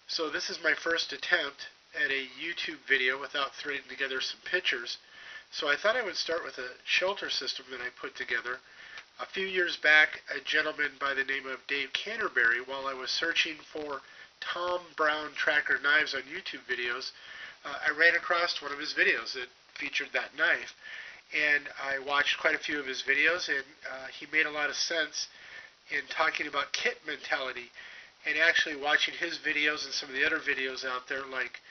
So this is my first attempt at a YouTube video without threading together some pictures. So I thought I would start with a shelter system that I put together. A few years back, a gentleman by the name of Dave Canterbury, while I was searching for Tom Brown Tracker knives on YouTube videos, I ran across one of his videos that featured that knife. And I watched quite a few of his videos, and he made a lot of sense in talking about kit mentality. And actually watching his videos and some of the other videos out there, like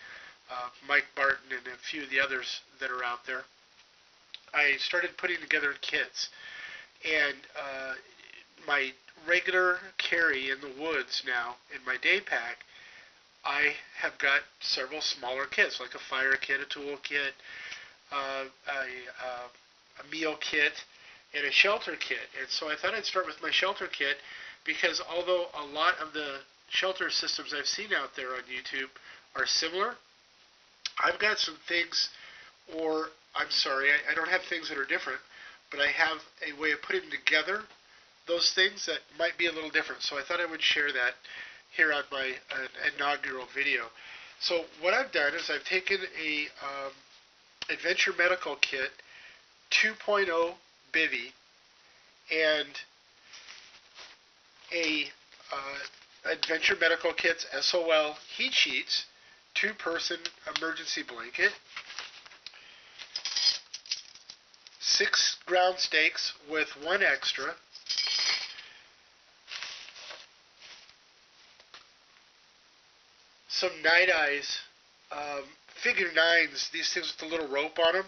Mike Barton and a few of the others that are out there, I started putting together kits. And my regular carry in the woods now, in my day pack, I have got several smaller kits, like a fire kit, a tool kit, a meal kit, and a shelter kit. And so I thought I'd start with my shelter kit because although a lot of the shelter systems I've seen out there on YouTube are similar, I've got some things, or I'm sorry, I don't have things that are different, but I have a way of putting together those things that might be a little different. So I thought I would share that here on my inaugural video. So what I've done is I've taken a Adventure Medical Kit 2.0 bivy and a Adventure Medical Kit's SOL heat sheets, 2-person emergency blanket, 6 ground stakes with 1 extra, some Night Eyes figure 9s, these things with a little rope on them.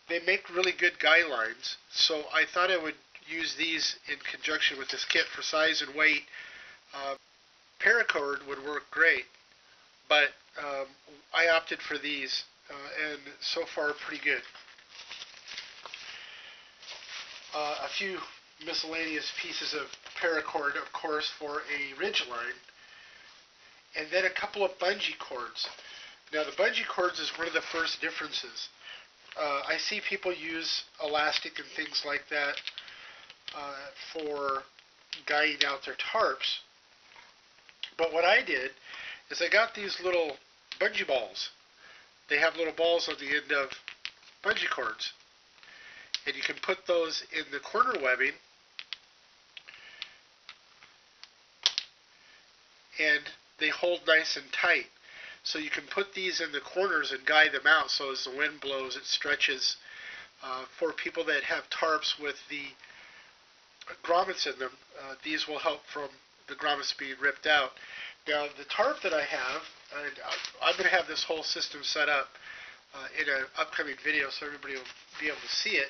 They make really good guy lines, so I thought I would use these in conjunction with this kit for size and weight. Paracord would work great, but I opted for these, and so far pretty good. A few miscellaneous pieces of paracord, of course, for a ridge line, and then a couple of bungee cords. Now the bungee cords is one of the first differences. I see people use elastic and things like that for guying out their tarps. But what I did is I got these little bungee balls. They have little balls on the end of bungee cords. And you can put those in the corner webbing, and they hold nice and tight. So you can put these in the corners and guide them out so as the wind blows it stretches. For people that have tarps with the grommets in them, these will help from the grommets being ripped out. Now the tarp that I have, and I'm going to have this whole system set up in an upcoming video so everybody will be able to see it,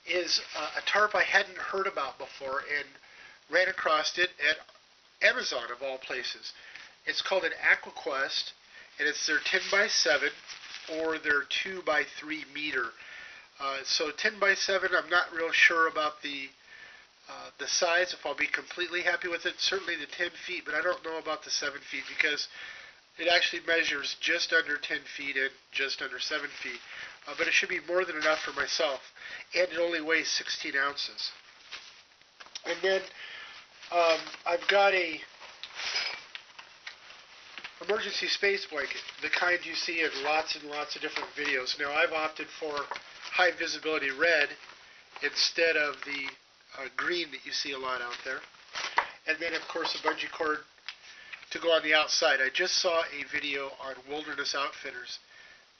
is a tarp I hadn't heard about before and ran across it at Amazon of all places. It's called an AquaQuest, and it's their 10x7 or their 2x3 meter. So 10x7, I'm not real sure about the size, if I'll be completely happy with it. Certainly the 10 feet, but I don't know about the 7 feet because it actually measures just under 10 feet and just under 7 feet. But it should be more than enough for myself, and it only weighs 16 ounces. And then I've got a emergency space blanket, the kind you see in lots and lots of different videos. Now I've opted for high visibility red instead of the green that you see a lot out there. And then of course a bungee cord to go on the outside. I just saw a video on Wilderness Outfitters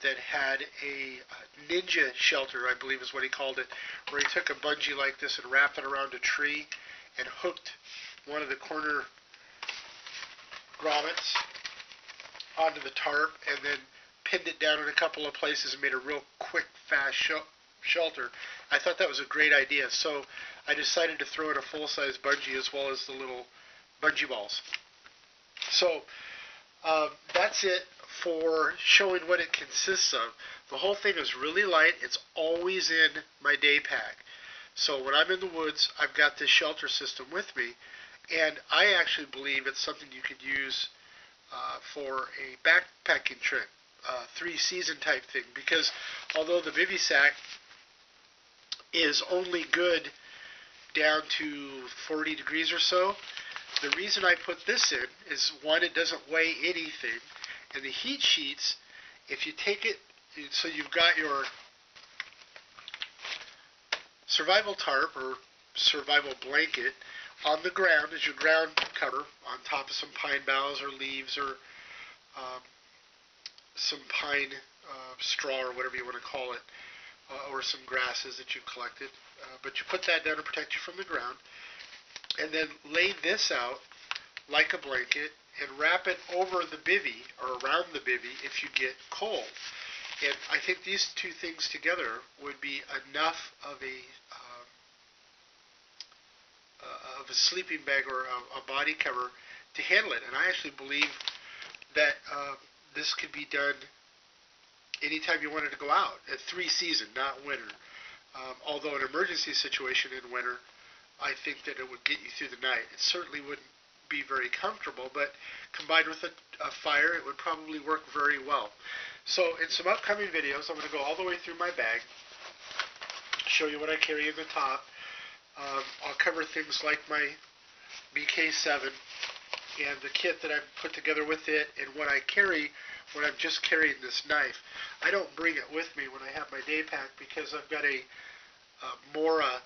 that had a ninja shelter, I believe is what he called it, where he took a bungee like this and wrapped it around a tree and hooked one of the corner grommets onto the tarp and then pinned it down in a couple of places and made a real quick, fast shelter. I thought that was a great idea, so I decided to throw in a full-size bungee as well as the little bungee balls. So that's it for showing what it consists of. The whole thing is really light. It's always in my day pack. So when I'm in the woods, I've got this shelter system with me, and I actually believe it's something you could use for a backpacking trip, 3-season type thing, because although the Bivy Sack is only good down to 40 degrees or so, The reason I put this in is, one, it doesn't weigh anything, and the heat sheets, if you take it, so you've got your survival tarp or survival blanket on the ground as your ground cover, on top of some pine boughs or leaves or some pine straw or whatever you want to call it, or some grasses that you've collected. But you put that down to protect you from the ground, and then lay this out like a blanket and wrap it over the bivvy or around the bivvy if you get cold. And I think these two things together would be enough of a sleeping bag or a body cover to handle it. And I actually believe that this could be done anytime you wanted to go out, at 3 season, not winter. Although an emergency situation in winter, I think that it would get you through the night. It certainly wouldn't be very comfortable, but combined with a fire, it would probably work very well. So in some upcoming videos, I'm going to go all the way through my bag, show you what I carry in the top. I'll cover things like my BK7 and the kit that I've put together with it, and what I carry when I'm just carrying this knife. I don't bring it with me when I have my day pack because I've got a Mora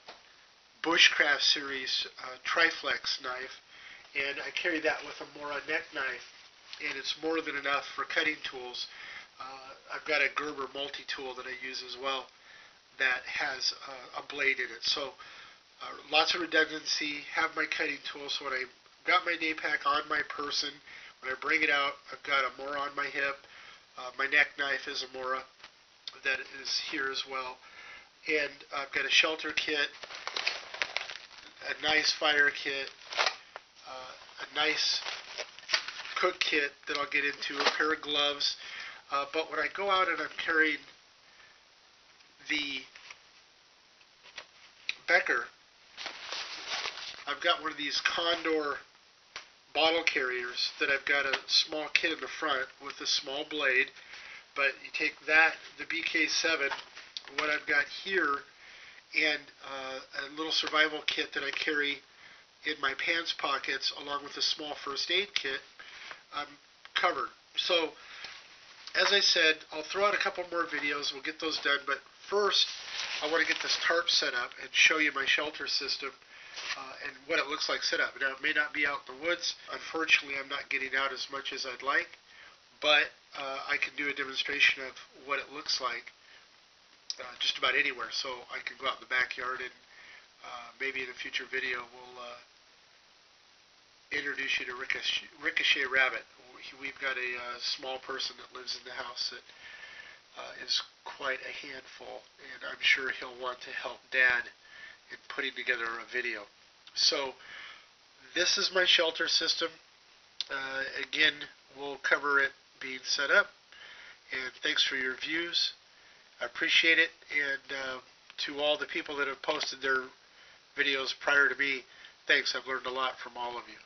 Bushcraft Series Triflex knife, and I carry that with a Mora neck knife, and it's more than enough for cutting tools. I've got a Gerber multi-tool that I use as well that has a blade in it. So lots of redundancy, have my cutting tool, so when I got my day pack on my person, when I bring it out, I've got a Mora on my hip. My neck knife is a Mora that is here as well. And I've got a shelter kit, a nice fire kit, a nice cook kit that I'll get into, a pair of gloves. But when I go out and I'm carrying the Becker, I've got one of these Condor bottle carriers that I've got a small kit in the front with a small blade. But you take that, the BK7, what I've got here, and a little survival kit that I carry in my pants pockets along with a small first aid kit, I'm covered. So as I said, I'll throw out a couple more videos. We'll get those done. But first, I want to get this tarp set up and show you my shelter system and what it looks like set up. Now, it may not be out in the woods. Unfortunately, I'm not getting out as much as I'd like. But I can do a demonstration of what it looks like just about anywhere. So I can go out in the backyard, and maybe in a future video we'll introduce you to Ricochet Rabbit. We've got a small person that lives in the house that is quite a handful, and I'm sure he'll want to help Dad in putting together a video. So this is my shelter system. Again, we'll cover it being set up, and thanks for your views. I appreciate it, and to all the people that have posted their videos prior to me, thanks. I've learned a lot from all of you.